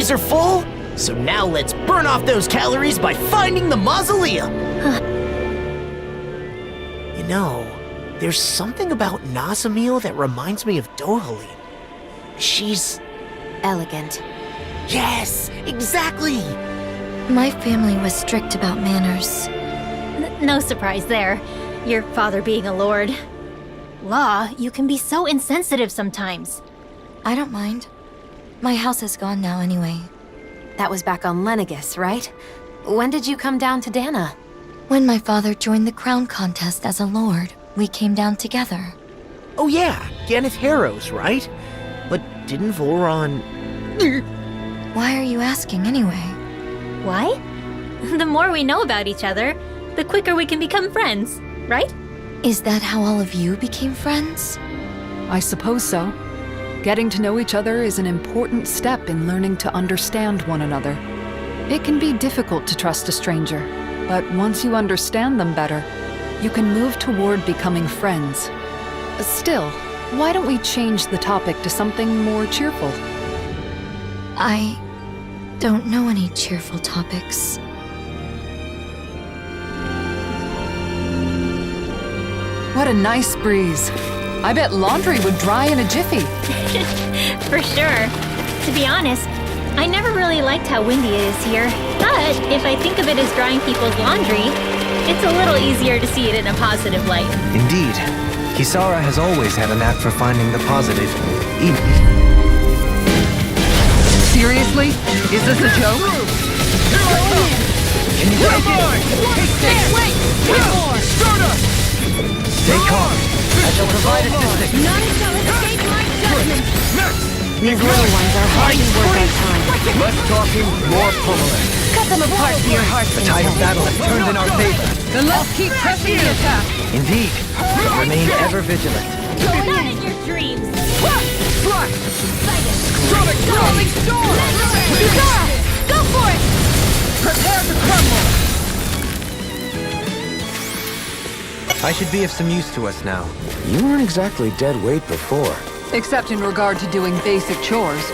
bellies are full, so now let's burn off those calories by finding the mausoleum. You know, there's something about Nazamil that reminds me of Dohalim. She's... elegant. Yes, exactly! My family was strict about manners. No surprise there. Your father being a lord. Law, you can be so insensitive sometimes. I don't mind. My house is gone now anyway. That was back on Lenegus, right? When did you come down to Dana? When my father joined the crown contest as a lord, we came down together. Oh yeah, Ganeth Harrows, right? But didn't Voron... Why are you asking anyway? Why? The more we know about each other, the quicker we can become friends, right? Is that how all of you became friends? I suppose so. Getting to know each other is an important step in learning to understand one another. It can be difficult to trust a stranger, but once you understand them better, you can move toward becoming friends. Still, why don't we change the topic to something more cheerful? I don't know any cheerful topics. What a nice breeze. I bet laundry would dry in a jiffy. For sure. To be honest, I never really liked how windy it is here. But if I think of it as drying people's laundry, it's a little easier to see it in a positive light. Indeed. Kisara has always had a knack for finding the positive. Seriously? Is this a joke? Can you take it? Wait! More! Stay calm. I shall provide assistance. None shall escape my judgment! These little ones are hardly worth our time. Less talking, more pummeling. Cut them apart to your heart's The tide of battle has turned in our favor. Then let's keep pressing the attack. Indeed. But remain ever vigilant. Not in your dreams! Rolling storm! Kisara! Go for it! Prepare to crumble! I should be of some use to us now. You weren't exactly dead weight before. Except in regard to doing basic chores.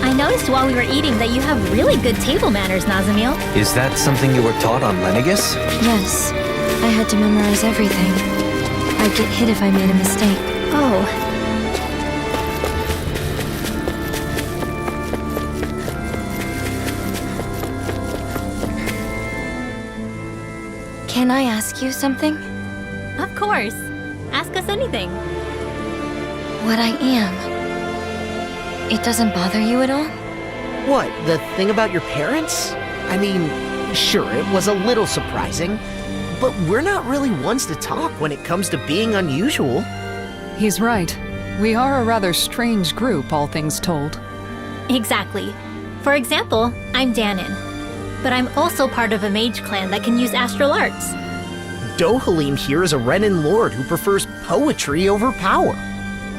I noticed while we were eating that you have really good table manners, Nazamil. Is that something you were taught on Lenegus? Yes, I had to memorize everything. I'd get hit if I made a mistake. Oh. Can I ask you something? Of course. Ask us anything. What I am. It doesn't bother you at all? What, the thing about your parents? I mean, sure, it was a little surprising, but we're not really ones to talk when it comes to being unusual. He's right. We are a rather strange group, all things told. Exactly. For example, I'm Danin. But I'm also part of a mage clan that can use astral arts. Dohalim here is a Renin lord who prefers poetry over power.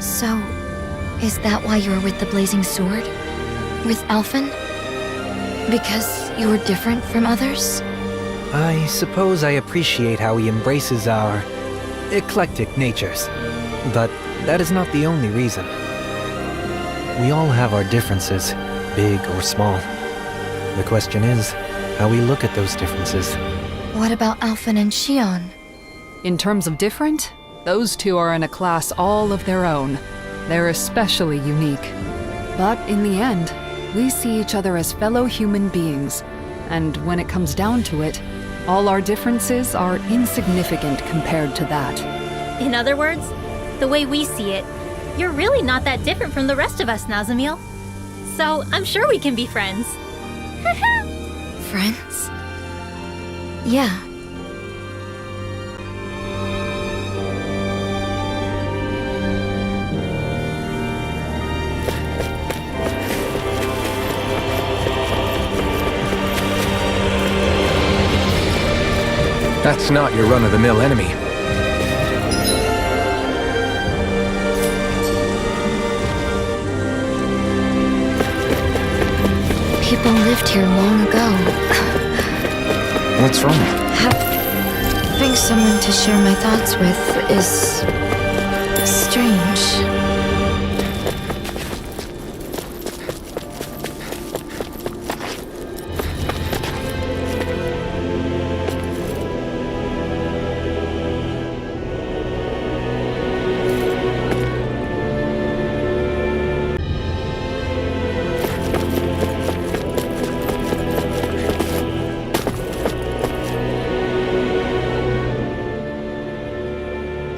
So, is that why you were with the Blazing Sword? With Alphen? Because you were different from others? I suppose I appreciate how he embraces our eclectic natures. But that is not the only reason. We all have our differences, big or small. The question is, how we look at those differences. What about Alphen and Shion? In terms of different, those two are in a class all of their own. They're especially unique. But in the end, we see each other as fellow human beings. And when it comes down to it, all our differences are insignificant compared to that. In other words, the way we see it, you're really not that different from the rest of us, Nazamil. So I'm sure we can be friends. Friends? Yeah. That's not your run-of-the-mill enemy. People lived here long ago. What's wrong? Having someone to share my thoughts with is strange.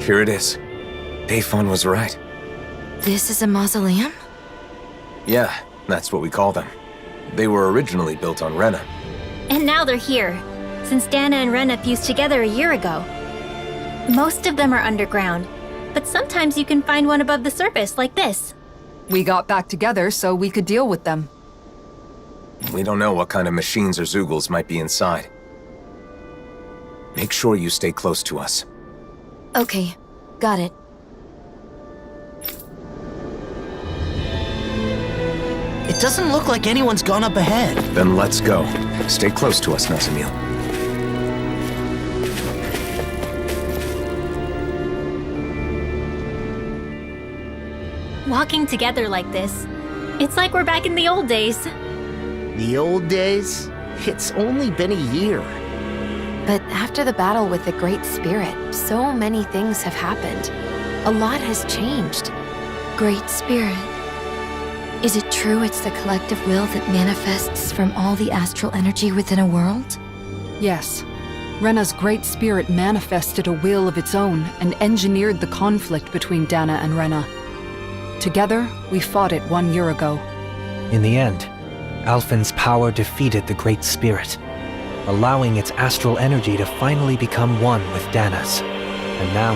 here it is. Bayfon was right. This is a mausoleum? Yeah, that's what we call them. They were originally built on Rena. And now they're here, since Dana and Rena fused together a year ago. Most of them are underground, but sometimes you can find one above the surface, like this. We got back together so we could deal with them. We don't know what kind of machines or Zeugles might be inside. Make sure you stay close to us. Okay, got it. It doesn't look like anyone's gone up ahead. Then let's go. Stay close to us, Nazamil. Walking together like this, it's like we're back in the old days. The old days? It's only been a year. But after the battle with the Great Spirit, so many things have happened. A lot has changed. Great Spirit. Is it true it's the collective will that manifests from all the astral energy within a world? Yes. Rena's great spirit manifested a will of its own and engineered the conflict between Dana and Rena. Together, we fought it 1 year ago. In the end, Alphen's power defeated the Great Spirit, allowing its astral energy to finally become one with Dana's. And now,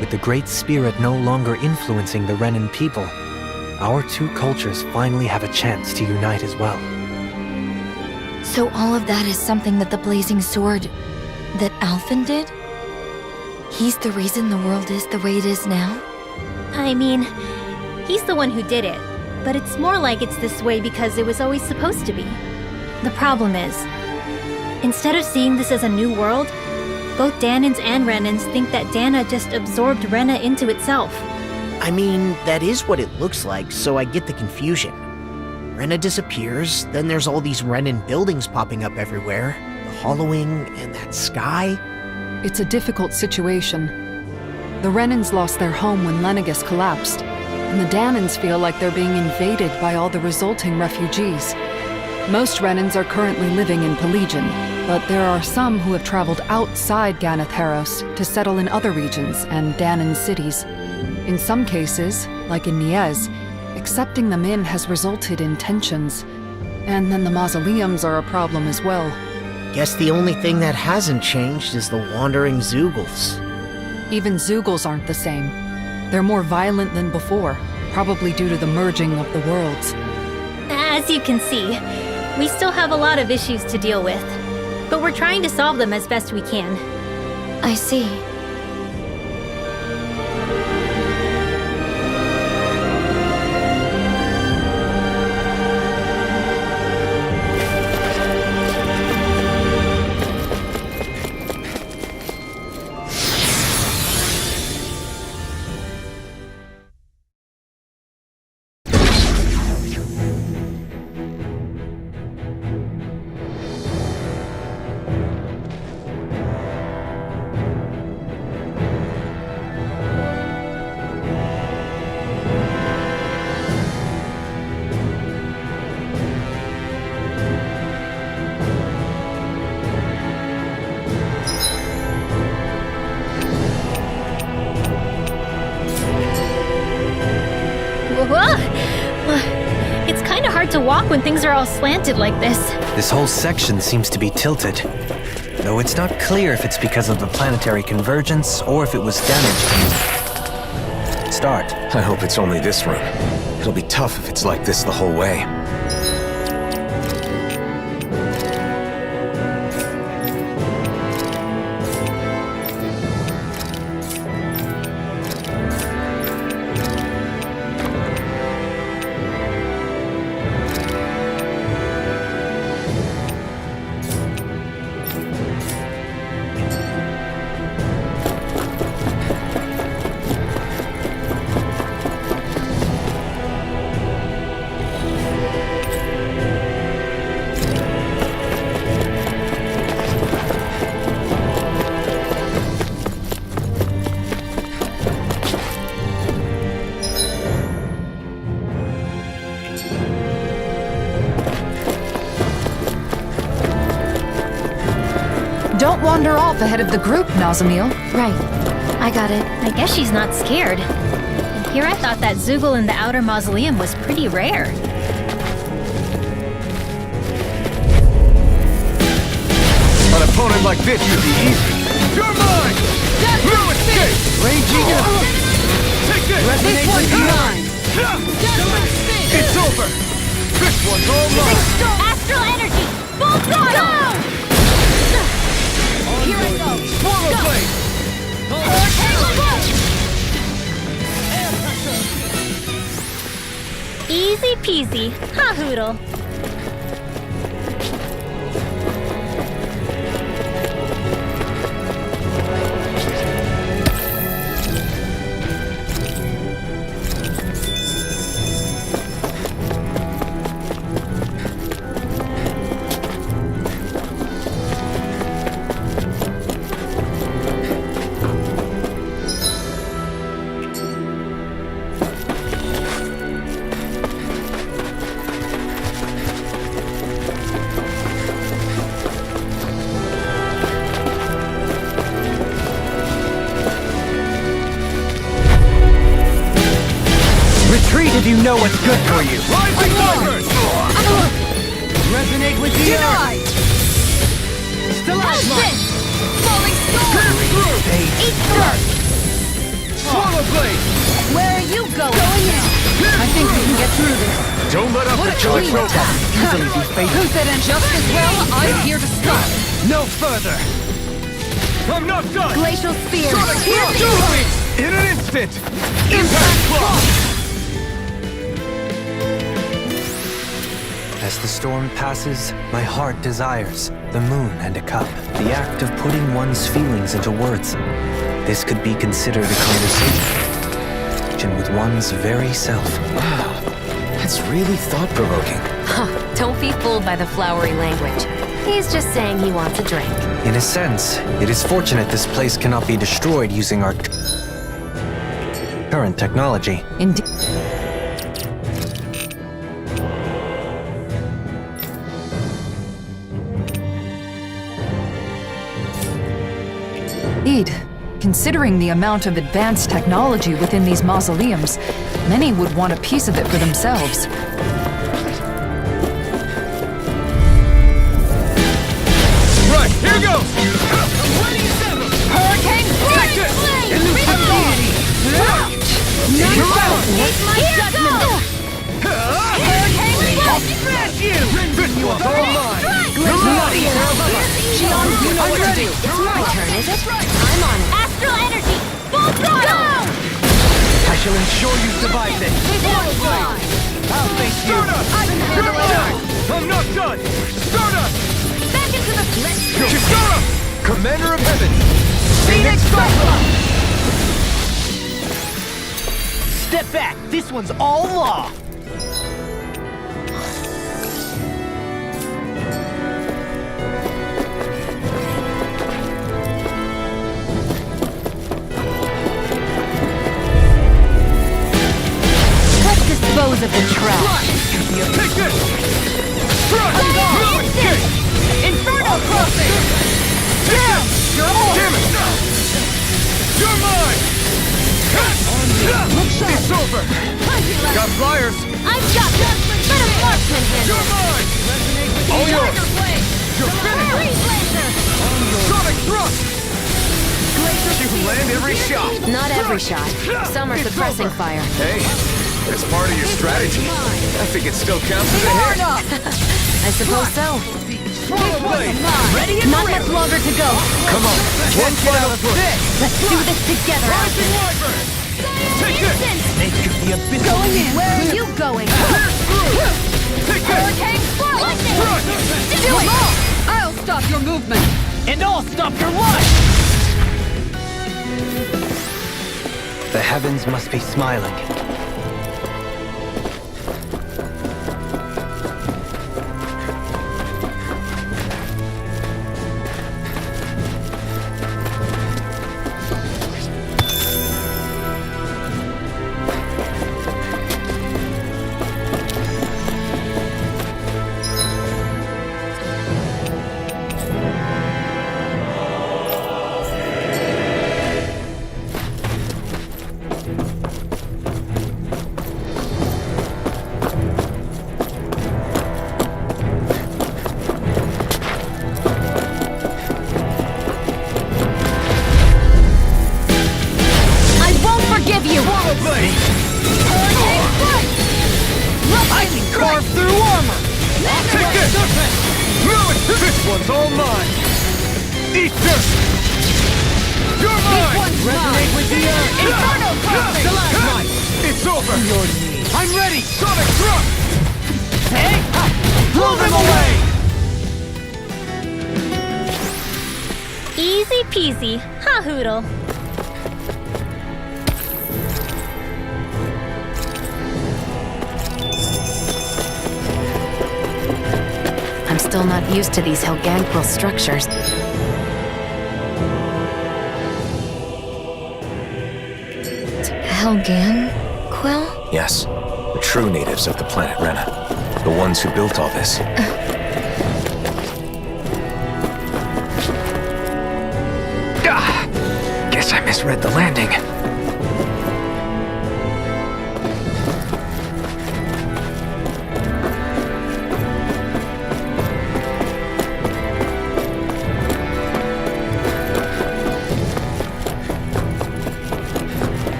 with the Great Spirit no longer influencing the Renan people, our two cultures finally have a chance to unite as well. So all of that is something that the Blazing Sword... that Alphen did? He's the reason the world is the way it is now? I mean, he's the one who did it, but it's more like it's this way because it was always supposed to be. The problem is, instead of seeing this as a new world, both Danans and Renans think that Dana just absorbed Rena into itself. I mean, that is what it looks like, so I get the confusion. Rena disappears, then there's all these Renan buildings popping up everywhere, the hollowing, and that sky. It's a difficult situation. The Renans lost their home when Lenegus collapsed, and the Danans feel like they're being invaded by all the resulting refugees. Most Renans are currently living in Pelagian, but there are some who have traveled outside Ganatheros to settle in other regions and Danan cities. In some cases, like in Niez, accepting them in has resulted in tensions. And then the mausoleums are a problem as well. Guess the only thing that hasn't changed is the wandering Zeugles. Even Zeugles aren't the same. They're more violent than before, probably due to the merging of the worlds. As you can see, we still have a lot of issues to deal with, but we're trying to solve them as best we can. I see. It's kind of hard to walk when things are all slanted like this. This whole section seems to be tilted, though it's not clear if it's because of the planetary convergence or if it was damaged. Start. I hope it's only this room. It'll be tough if it's like this the whole way. Don't wander off ahead of the group, Nazamil. Right. I got it. I guess she's not scared. And here I thought that Zoogle in the outer mausoleum was pretty rare. An opponent like this should be easy. You're mine! No escape! Raging up! Take this! Resonate with the mind! It's over! This one's all mine! Astral energy! Full throttle! Here I go! Swallow blade! Easy peasy. Ha hoodle. Retreat if you know what's good for you! Rising Tigers! Resonate with the earth! Stalagmite! Pierce through! Swallow blade! Where are you going? I think we can get through this. Don't let up the killing robot! Easily be Who fated. said and just as well, I'm here to stop. No further! I'm not done! Glacial spear. Sonic Thrust! In an instant! Impact Thrust! As the storm passes, my heart desires the moon and a cup. The act of putting one's feelings into words. This could be considered a conversation with one's very self. Wow, that's really thought-provoking. Huh, don't be fooled by the flowery language. He's just saying he wants a drink. In a sense, it is fortunate this place cannot be destroyed using our current technology. Indeed. Considering the amount of advanced technology within these mausoleums, many would want a piece of it for themselves. Right, here goes! Hurricane Take this! Smash you! This one's all mine! I'm ready. It's my turn, is it? I'm on it. Astral energy! Full throttle! I shall ensure you survive this. I'll face you. Stardust! I'm not done! Stardust! Back into the... Chisara! Commander of Heaven! Phoenix Cyclops! Step back. This one's all law. Dispose of the trash. Take this! Strike! No escape! Inferno crossing! Damn! Damn it! You're mine! It's over! Got flyers! I've got this! Let a marksman handle! You're mine! All yours! You're finished! Sonic thrust! You land every shot! Not every shot. Some are suppressing fire. Hey, that's part of your strategy. I think it still counts as a hit. I suppose so. Swallow blade! Not much longer to go. Come on, one final push. Let's do this together. Rising Wyvern! Take this! It could be a bit Going in. Where are you going? Pierce through! Take this! Hurricane Splash! Thrust! Do it! I'll stop your movement! and I'll stop your life! The heavens must be smiling. This one's all mine! Eat dirt! You're mine! Resonate with the earth! Inferno crossing! Stalagmite! It's over! Your knees. I'm ready! Sonic thrust! Hey! Blow them away! Easy peasy. Ha hoodle. I'm still not used to these Helganquil structures. Helganquil? Yes, the true natives of the planet Rena. The ones who built all this. Guess I misread the landing.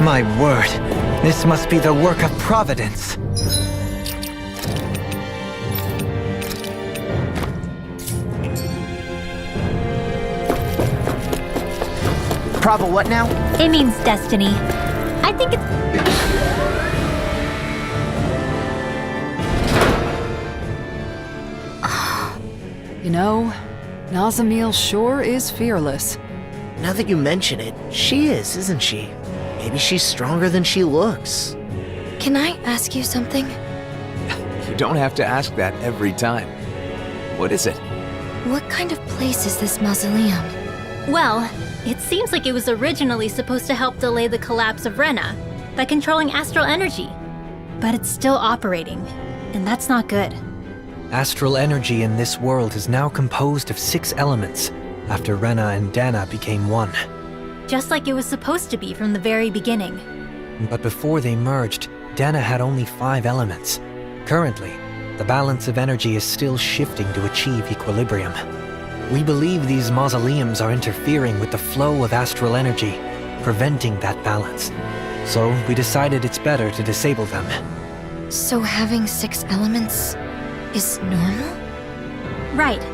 My word, this must be the work of Providence. Prava, what now? It means destiny. I think it's... You know, Nazamil sure is fearless. Now that you mention it, she is, isn't she? Maybe she's stronger than she looks. Can I ask you something? You don't have to ask that every time. What is it? What kind of place is this mausoleum? Well, it seems like it was originally supposed to help delay the collapse of Rena by controlling astral energy. But it's still operating, and that's not good. Astral energy in this world is now composed of 6 elements, after Rena and Dana became one. Just like it was supposed to be from the very beginning. But before they merged, Dana had only 5 elements. Currently, the balance of energy is still shifting to achieve equilibrium. We believe these mausoleums are interfering with the flow of astral energy, preventing that balance. So we decided it's better to disable them. So having 6 elements is normal? Right.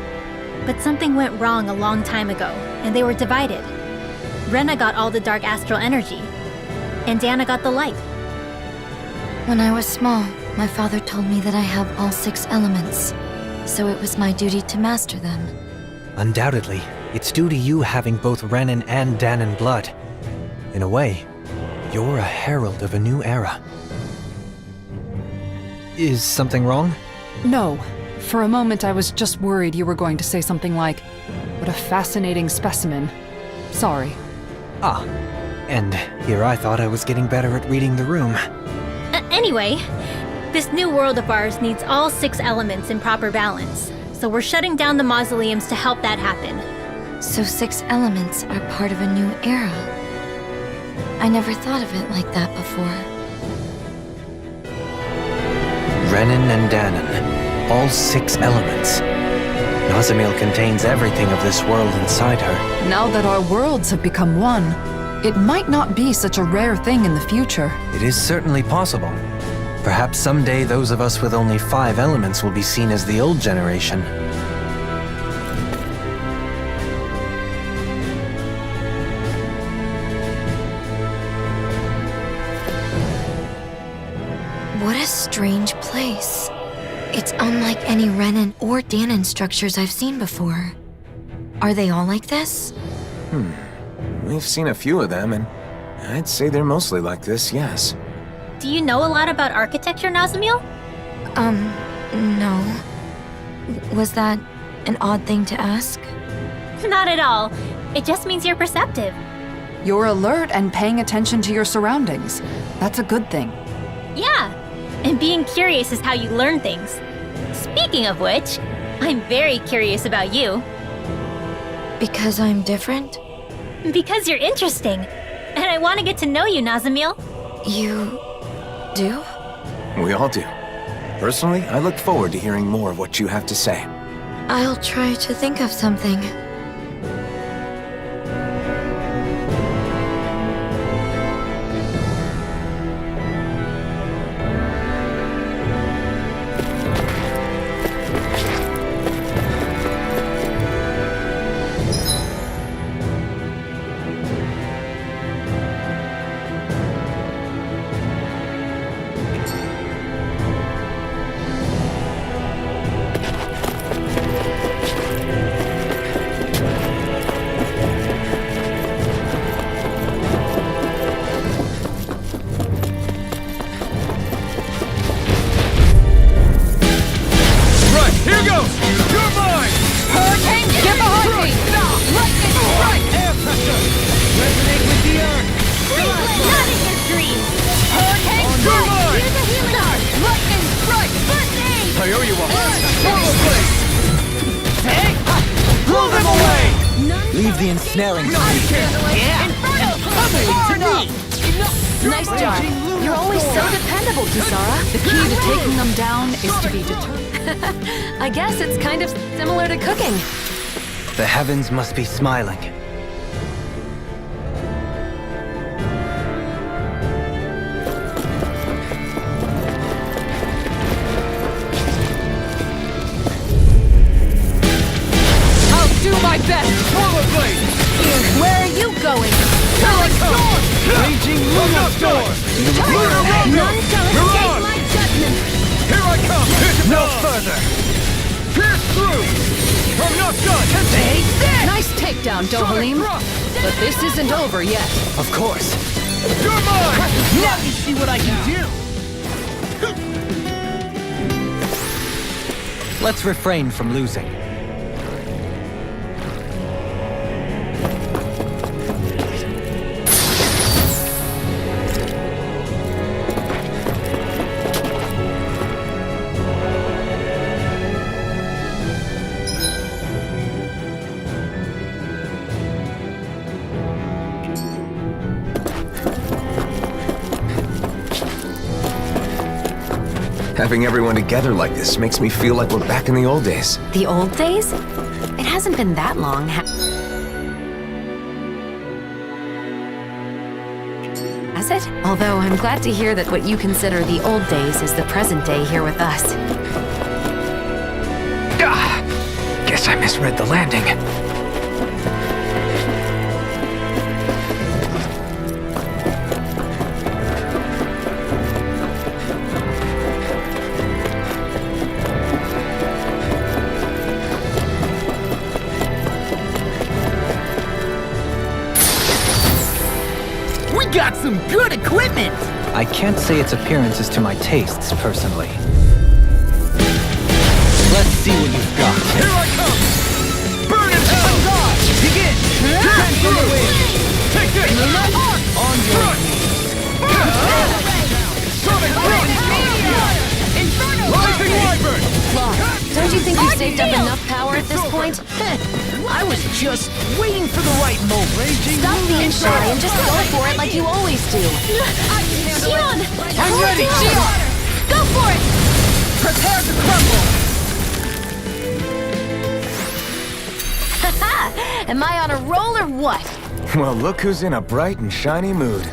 But something went wrong a long time ago, and they were divided. Rena got all the dark astral energy, and Dana got the light. When I was small, my father told me that I have all 6 elements, so it was my duty to master them. Undoubtedly, it's due to you having both Renan and Danan blood. In a way, you're a herald of a new era. Is something wrong? No. For a moment, I was just worried you were going to say something like, "What a fascinating specimen." Sorry. Ah, and here I thought I was getting better at reading the room. Anyway, this new world of ours needs all 6 elements in proper balance, so we're shutting down the mausoleums to help that happen. So 6 elements are part of a new era. I never thought of it like that before. Renan and Danan, all 6 elements. Nazamil contains everything of this world inside her. Now that our worlds have become one, it might not be such a rare thing in the future. It is certainly possible. Perhaps someday those of us with only 5 elements will be seen as the old generation. What a strange place. It's unlike any Renan or Danan structures I've seen before. Are they all like this? We've seen a few of them, and I'd say they're mostly like this, yes. Do you know a lot about architecture, Nazamil? No. Was that an odd thing to ask? Not at all. It just means you're perceptive. You're alert and paying attention to your surroundings. That's a good thing. Yeah, and being curious is how you learn things. Speaking of which, I'm very curious about you. Because I'm different? Because you're interesting. And I want to get to know you, Nazamil. You do? We all do. Personally, I look forward to hearing more of what you have to say. I'll try to think of something. Right, here goes! You're mine! Hurricane, get behind me! Lightning strike! Air pressure! Resonate with the earth! Not in your dreams! Hurricane On your strike! mark! Here's a healing art! Lightning strike! First aid! I owe you one! Power blade! Take! Blow them away! Leave the ensnaring. Yeah! Inferno! Far enough! Nice job. You're always so dependable, Kisara. The key to taking them down is to be determined. I guess it's kind of similar to cooking. The heavens must be smiling. I'll do my best! Rollerblade! Where are you going? Sonic storm! Raging Lunar Storm! Lunar Rondo! None shall You're escape on! my judgment! Here I come! No further! Pierce through! I'm not done! Take this! Nice takedown, Dohalim. But this isn't over yet. Of course. You're mine! Now you see what I can do! Let's refrain from losing. Having everyone together like this makes me feel like we're back in the old days. The old days? It hasn't been that long. Has it? Although I'm glad to hear that what you consider the old days is the present day here with us. Guess I misread the landing. We got some good equipment! I can't say its appearance is to my tastes, personally. Let's see what you've got. Here I come! Burn in hell! Begin! Defend from the wind! Take this! On your knees! Sonic Thrust! Rising Wyvern! Don't you think you've saved up enough power at this point? I was just waiting for the right moment. Stop being shy and just go for it like you always do. Shion! I'm ready! Shion! Go for it! Prepare to crumble! Am I on a roll or what? Well, look who's in a bright and shiny mood.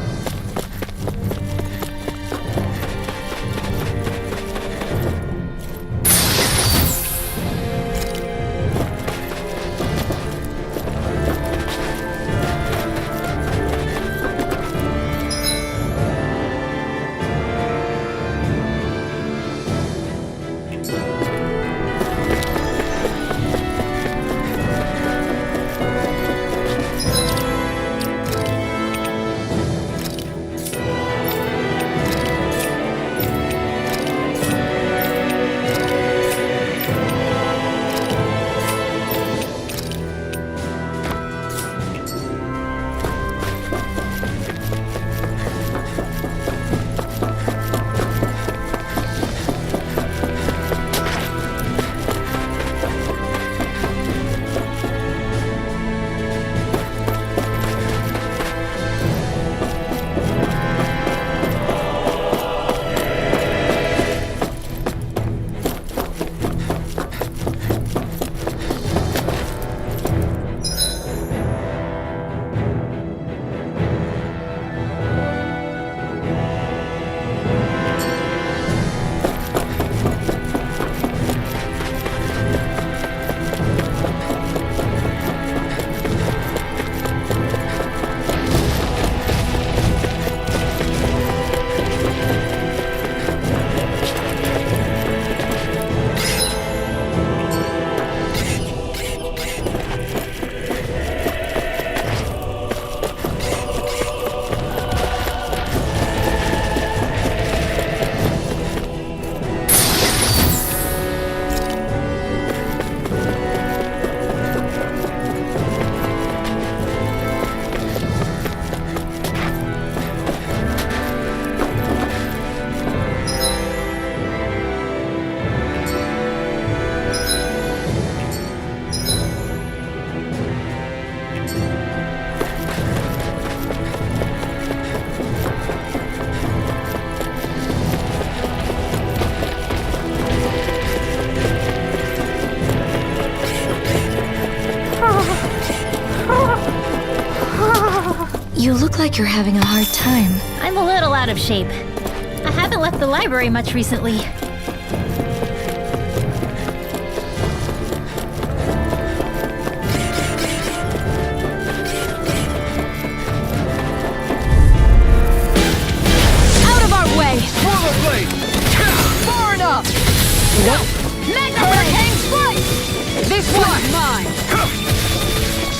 You look like you're having a hard time. I'm a little out of shape. I haven't left the library much recently. Out of our way! Swallow blade! Far enough! Mega Hurricane Strike! This one's mine!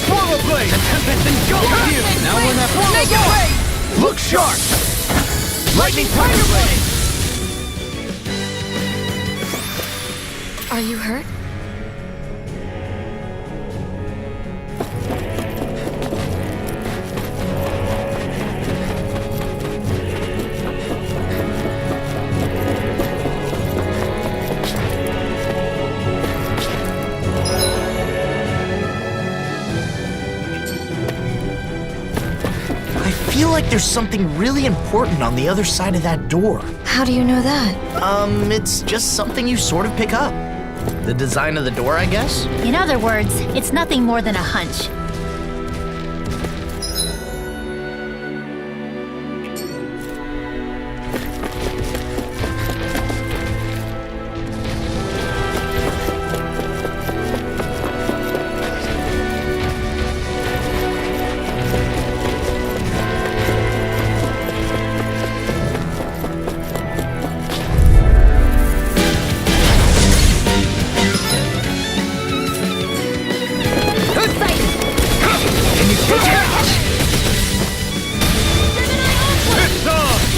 Swallow blade! The tempest engulfs you! Now we're not Make it rain! Look sharp! Lightning Tiger Blade! Are you hurt? I feel like there's something really important on the other side of that door. How do you know that? It's just something you sort of pick up. The design of the door, I guess? In other words, it's nothing more than a hunch.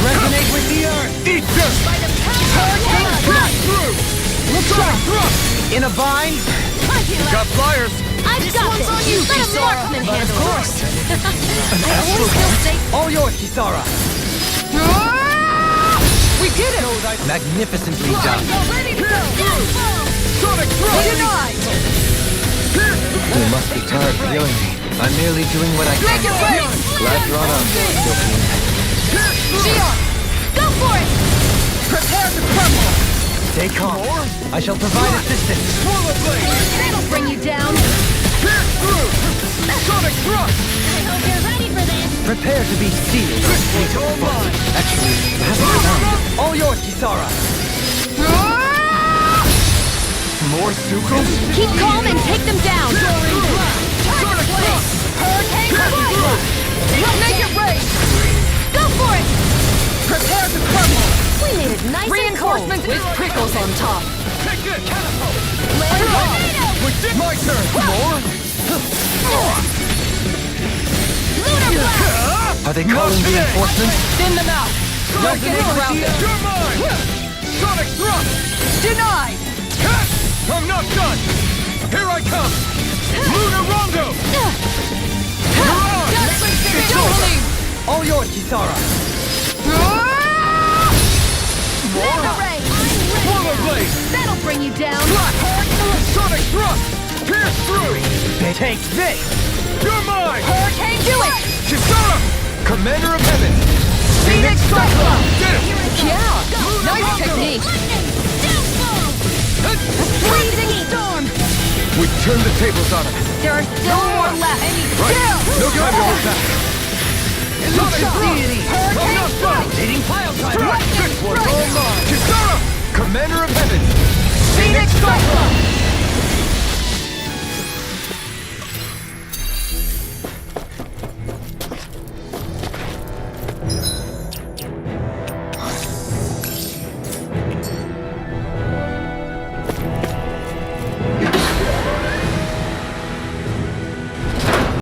Resonate with the earth! Eat this! Hurricane Blast through! Look sharp! Thrust! In a bind? Got flyers! I've got this! Let a marksman handle it! Of course! I always feel safe. All yours, Kisara! We did it! Magnificently done! Ready to go! Sonic thrust! Denied! You must be tired of healing me. I'm merely doing what I can. Make it rain! Glad you're on Xion! Go for it! Prepare to crumble! Stay calm. I shall provide assistance. Swallow blade! That'll bring you down! Pierce through! Sonic thrust! I hope you're ready for this. Prepare to be sealed. It's all mine! Actually, perhaps not. All yours, Kisara! More Zuko? Keep calm and take them down! Sonic thrust! Hurricane Strike! Make it rain! Go for it! Prepare to crumble! We made it nice Reinforcements with prickles on top! Take this! Catapult! Land on! My turn! More? Lunar Blast! Are they calling reinforcements? Thin them out! Resonate grounded! You're mine! Sonic thrust! Denied! I'm not done! Here I come! Lunar Rondo! Don't All yours, Kisara! Mega Ray! Swallow blade! That'll bring you down! Sonic thrust! Pierce through! Take this! You're mine! Hurricane, do it! Kisara! Commander of Heaven! Phoenix Cyclone! Get it! Yeah! Nice technique! Freezing storm! We turn the tables on him! There are still more left! Right! No time to hold back! Sonic thrust! I'm not done! Eating pile driver!